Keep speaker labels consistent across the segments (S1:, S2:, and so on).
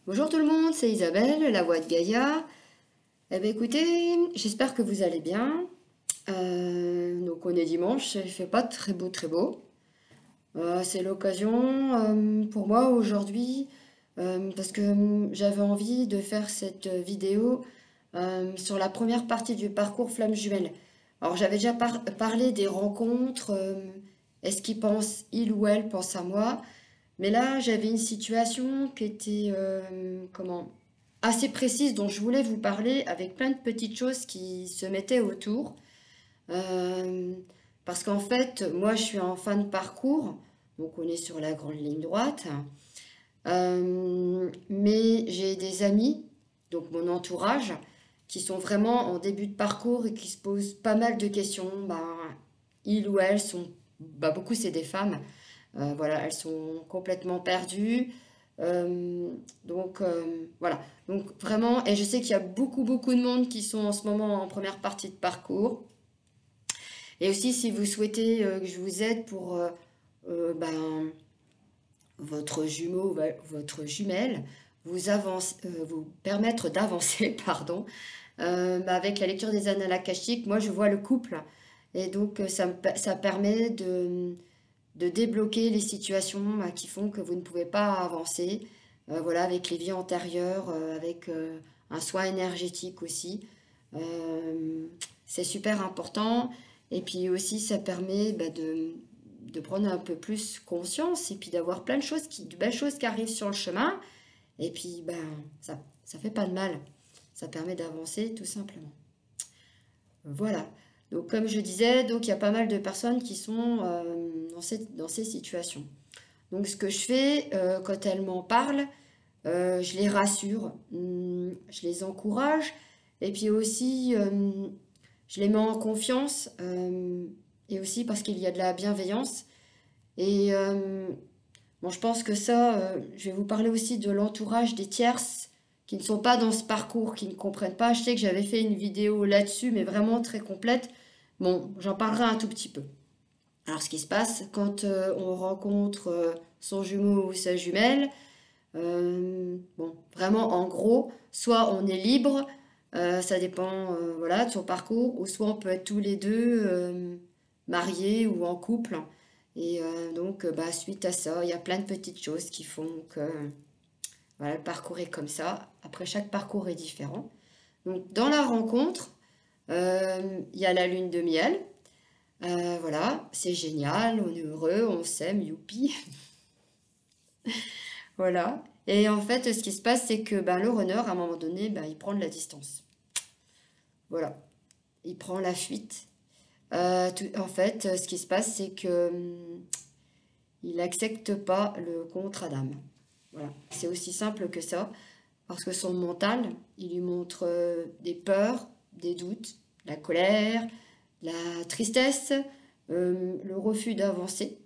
S1: Bonjour tout le monde, c'est Isabelle, la voix de Gaïa. Eh bien écoutez, j'espère que vous allez bien. Donc on est dimanche, il fait pas très beau très beau. C'est l'occasion pour moi aujourd'hui, parce que j'avais envie de faire cette vidéo sur la première partie du parcours Flamme Jumelle. Alors j'avais déjà parlé des rencontres, est-ce qu'il pense, il ou elle pense à moi? Mais là, j'avais une situation qui était assez précise dont je voulais vous parler avec plein de petites choses qui se mettaient autour. Euh, Parce qu'en fait, moi, je suis en fin de parcours, donc on est sur la grande ligne droite. Mais j'ai des amis, donc mon entourage, qui sont vraiment en début de parcours et qui se posent pas mal de questions. Ben, ils ou elles sont, beaucoup c'est des femmes. Voilà, elles sont complètement perdues. Euh, voilà. Donc vraiment, et je sais qu'il y a beaucoup de monde qui sont en ce moment en première partie de parcours. Et aussi, si vous souhaitez que je vous aide pour votre jumeau, votre jumelle, vous permettre d'avancer, pardon, avec la lecture des annales akashiques, moi je vois le couple. Et donc ça permet de débloquer les situations qui font que vous ne pouvez pas avancer. Voilà, avec les vies antérieures, avec un soin énergétique aussi. C'est super important. Et puis aussi, ça permet de prendre un peu plus conscience et puis d'avoir plein de belles choses qui arrivent sur le chemin. Et puis, ça fait pas de mal. Ça permet d'avancer tout simplement. Voilà. Donc, comme je disais, donc il y a pas mal de personnes qui sont dans ces situations. Donc, ce que je fais quand elles m'en parlent, je les rassure, je les encourage, et puis aussi, je les mets en confiance, et aussi parce qu'il y a de la bienveillance. Et bon, je pense que ça, je vais vous parler aussi de l'entourage des tierces qui ne sont pas dans ce parcours, qui ne comprennent pas. Je sais que j'avais fait une vidéo là-dessus, mais vraiment très complète. Bon, j'en parlerai un tout petit peu. Alors, ce qui se passe quand on rencontre son jumeau ou sa jumelle, bon, vraiment en gros, soit on est libre, ça dépend voilà, de son parcours, ou soit on peut être tous les deux mariés ou en couple. Et suite à ça, il y a plein de petites choses qui font que voilà, le parcours est comme ça. Après, chaque parcours est différent. Donc, dans la rencontre, il y a la lune de miel. Voilà, c'est génial, on est heureux, on s'aime, youpi. Voilà. Et en fait, ce qui se passe, c'est que le runner, à un moment donné, il prend de la distance. Voilà. Il prend la fuite. En fait, ce qui se passe, c'est que il n'accepte pas le contrat d'âme. Voilà. C'est aussi simple que ça. Parce que son mental, il lui montre des peurs, des doutes, la colère, la tristesse, le refus d'avancer.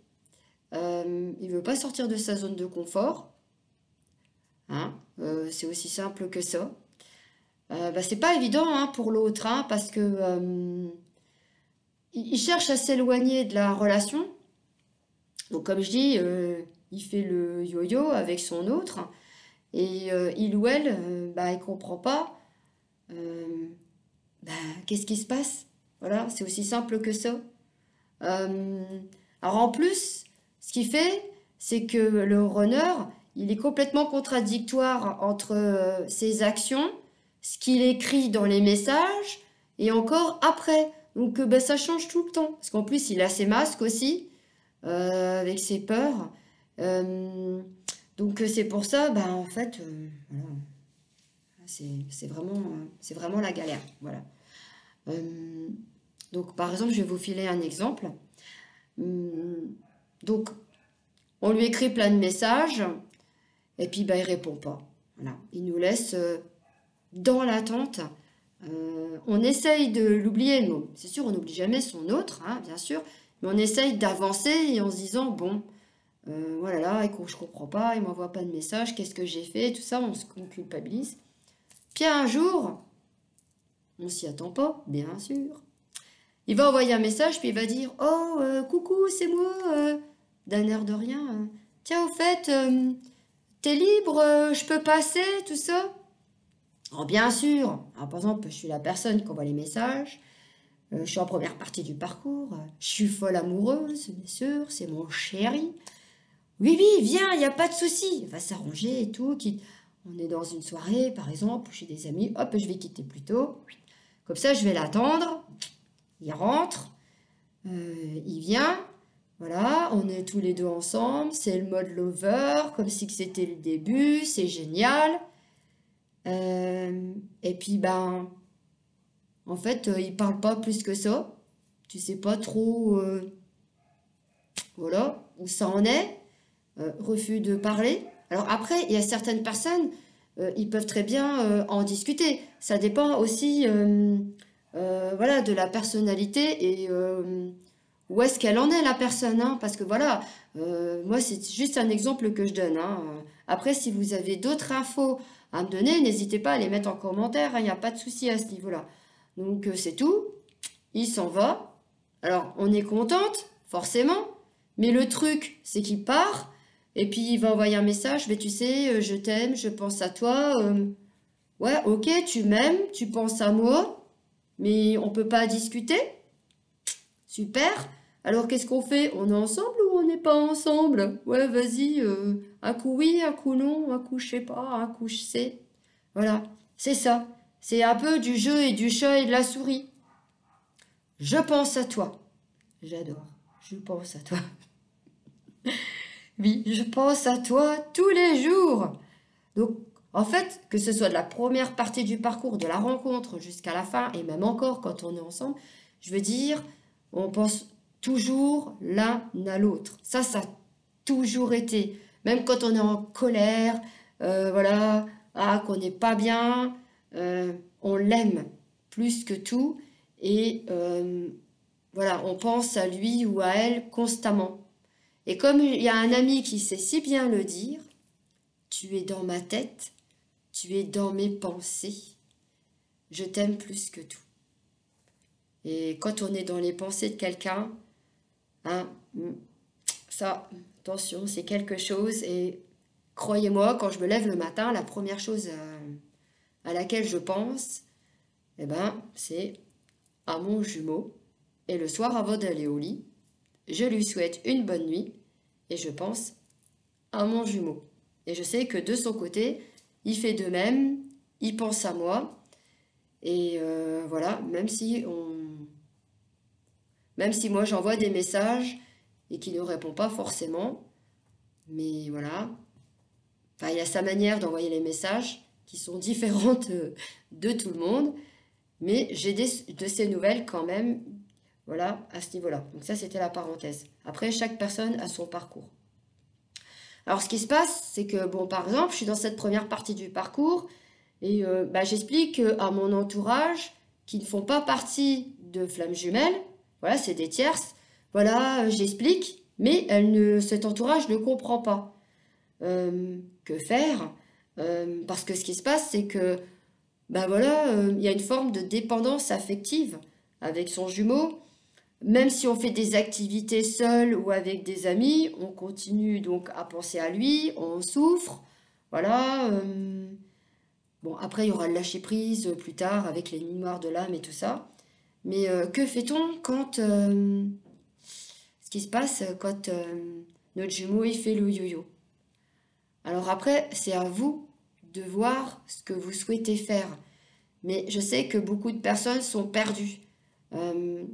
S1: Il ne veut pas sortir de sa zone de confort. Hein. C'est aussi simple que ça. C'est pas évident hein, pour l'autre, hein, parce que il cherche à s'éloigner de la relation. Donc comme je dis, il fait le yo-yo avec son autre, et il ou elle, il comprend pas. euh, bah, Qu'est-ce qui se passe? Voilà, c'est aussi simple que ça. Euh, alors en plus, ce qu'il fait, c'est que le runner, il est complètement contradictoire entre ses actions, ce qu'il écrit dans les messages, et encore après. Donc ça change tout le temps. Parce qu'en plus, il a ses masques aussi, avec ses peurs. C'est pour ça, en fait, voilà, c'est vraiment la galère. Voilà. Euh, donc par exemple, je vais vous filer un exemple. Hum, donc, on lui écrit plein de messages et puis il répond pas. Voilà. Il nous laisse dans l'attente. On essaye de l'oublier. Bon, c'est sûr, on n'oublie jamais son autre, hein, bien sûr, mais on essaye d'avancer et en se disant bon, voilà, là, écoute, je comprends pas, il m'envoie pas de message, qu'est-ce que j'ai fait, tout ça, on culpabilise. Puis un jour, on s'y attend pas, bien sûr. Il va envoyer un message, puis il va dire oh, coucou, c'est moi, d'un air de rien. Tiens, au fait, t'es libre, je peux passer, tout ça? Alors, bien sûr, alors, par exemple, je suis la personne qui envoie les messages, je suis en première partie du parcours, je suis folle amoureuse, bien sûr, c'est mon chéri. Oui, oui, viens, il n'y a pas de souci, on va s'arranger et tout. On est dans une soirée, par exemple, chez des amis, hop, je vais quitter plus tôt. Comme ça, je vais l'attendre, il rentre, il vient, voilà, on est tous les deux ensemble, c'est le mode lover, comme si c'était le début, c'est génial. Et puis, ben, en fait, il parle pas plus que ça. Tu sais pas trop, voilà, où ça en est. Refus de parler. Alors après, il y a certaines personnes, ils peuvent très bien en discuter. Ça dépend aussi, voilà, de la personnalité et où est-ce qu'elle en est la personne, hein, parce que voilà, moi c'est juste un exemple que je donne, hein. Après, si vous avez d'autres infos à me donner, n'hésitez pas à les mettre en commentaire, hein, il n'y a pas de souci à ce niveau-là. Donc c'est tout, il s'en va. Alors on est contente, forcément, mais le truc c'est qu'il part et puis il va envoyer un message, mais tu sais, je t'aime, je pense à toi. Ouais, ok, tu m'aimes, tu penses à moi, mais on peut pas discuter. Super. Alors qu'est-ce qu'on fait? On est ensemble ou on n'est pas ensemble? Ouais, vas-y, un coup oui, un coup non, un coup je sais pas, un coup je sais. Voilà, c'est ça. C'est un peu du jeu et du chat et de la souris. Je pense à toi. J'adore. Je pense à toi. Oui, je pense à toi tous les jours. Donc, en fait, que ce soit de la première partie du parcours, de la rencontre jusqu'à la fin, et même encore quand on est ensemble, je veux dire, on pense toujours l'un à l'autre. Ça a toujours été. Même quand on est en colère, voilà, ah, qu'on n'est pas bien, on l'aime plus que tout. Et voilà, on pense à lui ou à elle constamment. Et comme il y a un ami qui sait si bien le dire, tu es dans ma tête, tu es dans mes pensées, je t'aime plus que tout. Et quand on est dans les pensées de quelqu'un, hein, ça, attention, c'est quelque chose. Et croyez-moi, quand je me lève le matin, la première chose à laquelle je pense, eh ben, c'est à mon jumeau. Et le soir, avant d'aller au lit, je lui souhaite une bonne nuit et je pense à mon jumeau. Et je sais que de son côté, il fait de même, il pense à moi. Et voilà, même si moi j'envoie des messages et qu'il ne répond pas forcément, mais voilà, enfin, il y a sa manière d'envoyer les messages qui sont différentes de tout le monde, mais j'ai de ces nouvelles quand même, voilà, à ce niveau-là. Donc ça, c'était la parenthèse. Après, chaque personne a son parcours. Alors, ce qui se passe, c'est que, bon, par exemple, je suis dans cette première partie du parcours et bah, j'explique à mon entourage qui ne font pas partie de Flammes Jumelles, voilà, c'est des tierces, voilà, j'explique, mais cet entourage ne comprend pas. Que faire? Parce que ce qui se passe, c'est que, bah voilà, il y a une forme de dépendance affective avec son jumeau. Même si on fait des activités seuls ou avec des amis, on continue donc à penser à lui, on souffre. Voilà. Bon, après, il y aura le lâcher-prise plus tard avec les mémoires de l'âme et tout ça. Mais que fait-on quand... ce qui se passe quand notre jumeau, il fait le yo-yo? Alors après, c'est à vous de voir ce que vous souhaitez faire. Mais je sais que beaucoup de personnes sont perdues. Euh,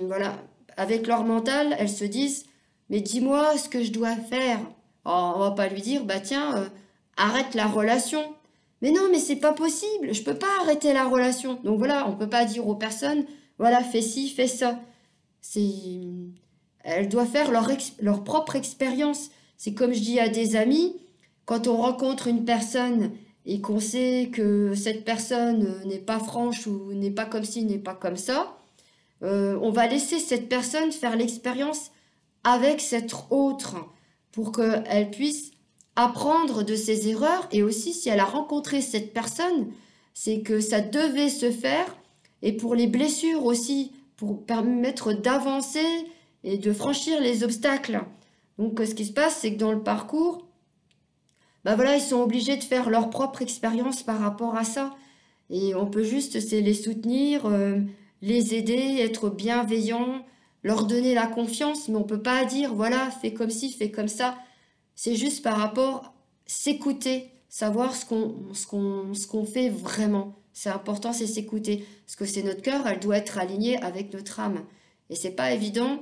S1: voilà, avec leur mental, elles se disent, mais dis-moi ce que je dois faire. Oh, on va pas lui dire, bah tiens, arrête la relation. Mais non, mais c'est pas possible, je peux pas arrêter la relation. Donc voilà, on peut pas dire aux personnes, voilà, fais ci, fais ça. C'est, elles doivent faire leur propre expérience. C'est comme je dis à des amis, quand on rencontre une personne et qu'on sait que cette personne n'est pas franche ou n'est pas comme ci, n'est pas comme ça, on va laisser cette personne faire l'expérience avec cette autre pour qu'elle puisse apprendre de ses erreurs. Et aussi, si elle a rencontré cette personne, c'est que ça devait se faire. Et pour les blessures aussi, pour permettre d'avancer et de franchir les obstacles. Donc, ce qui se passe, c'est que dans le parcours, bah voilà, ils sont obligés de faire leur propre expérience par rapport à ça. Et on peut juste, c'est les soutenir, les aider, être bienveillant, leur donner la confiance, mais on peut pas dire, voilà, fais comme ci, fais comme ça. C'est juste par rapport, s'écouter, savoir ce qu'on fait vraiment. C'est important, c'est s'écouter. Parce que c'est notre cœur, elle doit être alignée avec notre âme. Et c'est pas évident,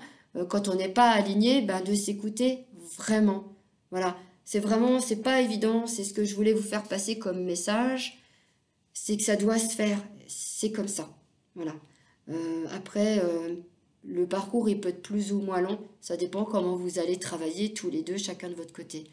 S1: quand on n'est pas aligné, ben, de s'écouter vraiment. Voilà. C'est vraiment, c'est pas évident. C'est ce que je voulais vous faire passer comme message. C'est que ça doit se faire. C'est comme ça. Voilà. Après, le parcours, il peut être plus ou moins long. Ça dépend comment vous allez travailler tous les deux, chacun de votre côté.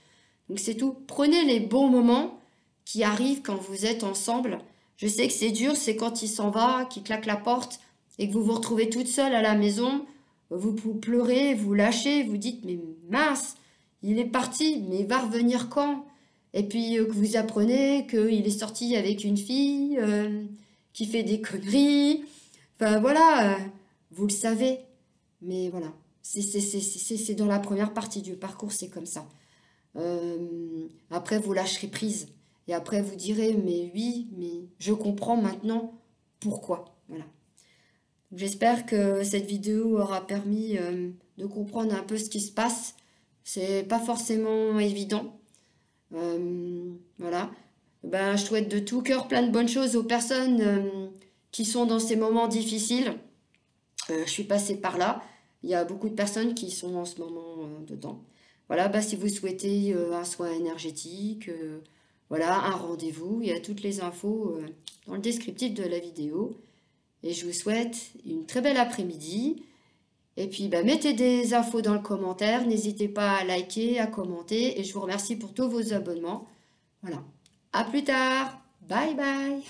S1: Donc c'est tout. Prenez les bons moments qui arrivent quand vous êtes ensemble. Je sais que c'est dur, c'est quand il s'en va, qu'il claque la porte et que vous vous retrouvez toute seule à la maison. Vous pleurez, vous lâchez, vous dites mais mince, il est parti, mais il va revenir quand? Et puis que vous apprenez qu'il est sorti avec une fille qui fait des conneries. Enfin voilà, vous le savez. Mais voilà, c'est dans la première partie du parcours, c'est comme ça. Après, vous lâcherez prise. Et après, vous direz, mais oui, mais je comprends maintenant pourquoi. Voilà. J'espère que cette vidéo aura permis de comprendre un peu ce qui se passe. C'est pas forcément évident. Voilà. Ben, je souhaite de tout cœur plein de bonnes choses aux personnes qui sont dans ces moments difficiles. Je suis passée par là. Il y a beaucoup de personnes qui sont en ce moment dedans. Voilà, bah, si vous souhaitez un soin énergétique, voilà, un rendez-vous, il y a toutes les infos dans le descriptif de la vidéo. Et je vous souhaite une très belle après-midi. Et puis, bah, mettez des infos dans le commentaire. N'hésitez pas à liker, à commenter. Et je vous remercie pour tous vos abonnements. Voilà. À plus tard. Bye bye.